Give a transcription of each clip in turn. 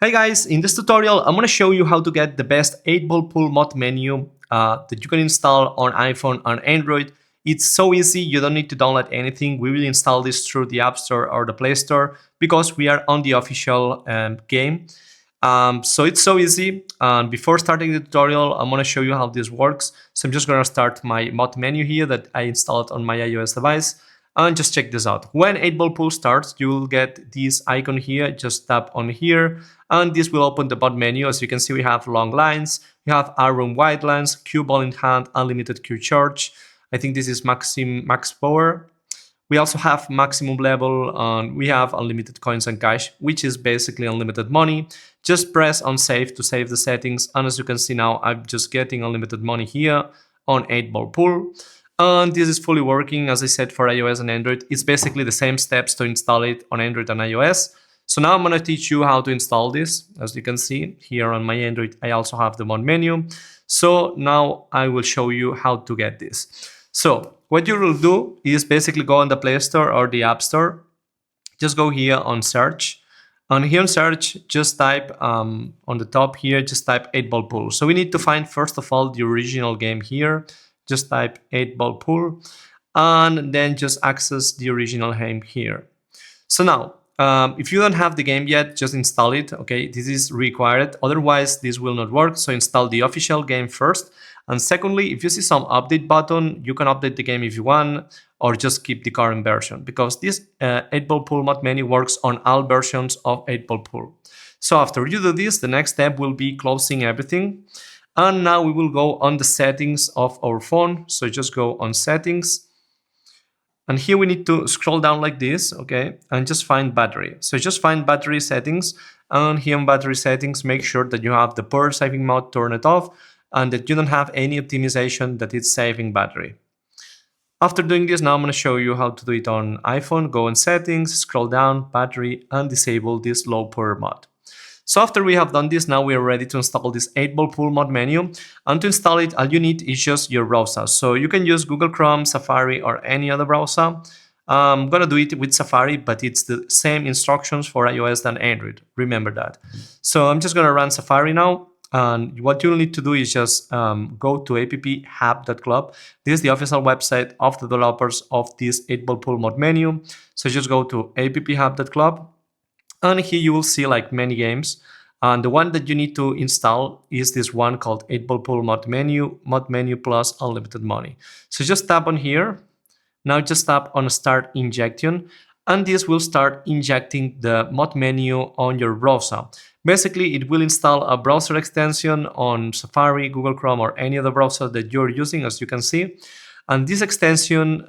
Hey guys, in this tutorial I'm going to show you how to get the best 8-ball pool mod menu that you can install on iPhone and Android. It's so easy, you don't need to download anything. We will install this through the App Store or the Play Store because we are on the official game. So it's so easy. Before starting the tutorial, I'm going to show you how this works. So I'm just going to start my mod menu here that I installed on my iOS device. And just check this out. When 8-ball pool starts, you will get this icon here. Just tap on here and this will open the mod menu. As you can see, we have long lines, we have arrow wide lines, cue ball in hand, unlimited cue charge. I think this is max power. We also have maximum level and we have unlimited coins and cash, which is basically unlimited money. Just press on save to save the settings. And as you can see now, I'm just getting unlimited money here on 8-ball pool. And this is fully working, as I said, for iOS and Android. It's basically the same steps to install it on Android and iOS. So now I'm going to teach you how to install this. As you can see here on my Android, I also have the mod menu. So now I will show you how to get this. So what you will do is basically go on the Play Store or the App Store. Just go here on search. And here on search, just type on the top here, just type 8-ball pool. So we need to find, first of all, the original game here. Just type 8-ball pool and then just access the original game here. So now, if you don't have the game yet, just install it. Okay, this is required. Otherwise, this will not work. So install the official game first. And secondly, if you see some update button, you can update the game if you want, or just keep the current version because this 8-ball pool mod menu works on all versions of 8-ball pool. So after you do this, the next step will be closing everything. And now we will go on the settings of our phone. So just go on settings. And here we need to scroll down like this, okay? And just find battery. So just find battery settings. And here in battery settings, make sure that you have the power saving mode turned off and that you don't have any optimization that it's saving battery. After doing this, now I'm going to show you how to do it on iPhone. Go on settings, scroll down, battery, and disable this low power mode. So after we have done this, now we are ready to install this 8-ball pool mod menu. And to install it, all you need is just your browser. So you can use Google Chrome, Safari, or any other browser. I'm gonna do it with Safari, but it's the same instructions for iOS and Android. Remember that. So I'm just gonna run Safari now. And what you'll need to do is just go to apphub.club. This is the official website of the developers of this 8-ball pool mod menu. So just go to apphub.club. And here you will see like many games. And the one that you need to install is this one called 8-ball pool mod menu plus unlimited money. So just tap on here. Now just tap on start injection. And this will start injecting the mod menu on your browser. Basically, it will install a browser extension on Safari, Google Chrome, or any other browser that you're using, as you can see. And this extension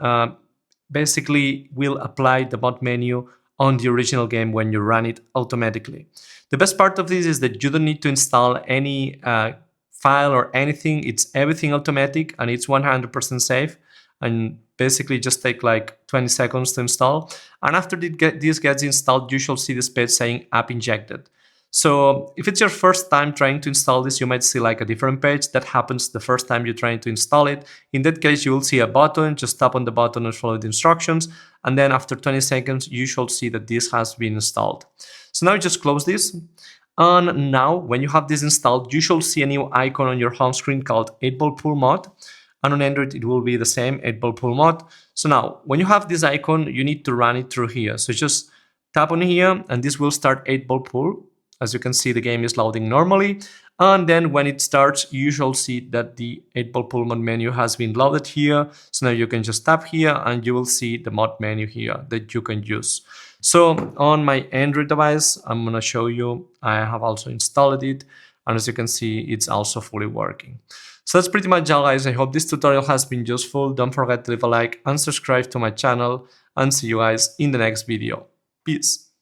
basically will apply the mod menu on the original game when you run it automatically. The best part of this is that you don't need to install any file or anything. It's everything automatic and it's 100% safe. And basically just take like 20 seconds to install. And after this gets installed, you shall see this page saying app injected. So if it's your first time trying to install this, you might see like a different page. That happens the first time you're trying to install it. In that case, you will see a button. Just tap on the button and follow the instructions. And then after 20 seconds, you shall see that this has been installed. So now just close this. And now when you have this installed, you shall see a new icon on your home screen called 8-ball pool mod. And on Android, it will be the same 8-ball pool mod. So now when you have this icon, you need to run it through here. So just tap on here and this will start 8-ball pool. As you can see, the game is loading normally. And then when it starts, you shall see that the 8-ball pool mod menu has been loaded here. So now you can just tap here and you will see the mod menu here that you can use. So on my Android device, I'm going to show you, I have also installed it. And as you can see, it's also fully working. So that's pretty much all, guys. I hope this tutorial has been useful. Don't forget to leave a like and subscribe to my channel. And see you guys in the next video. Peace.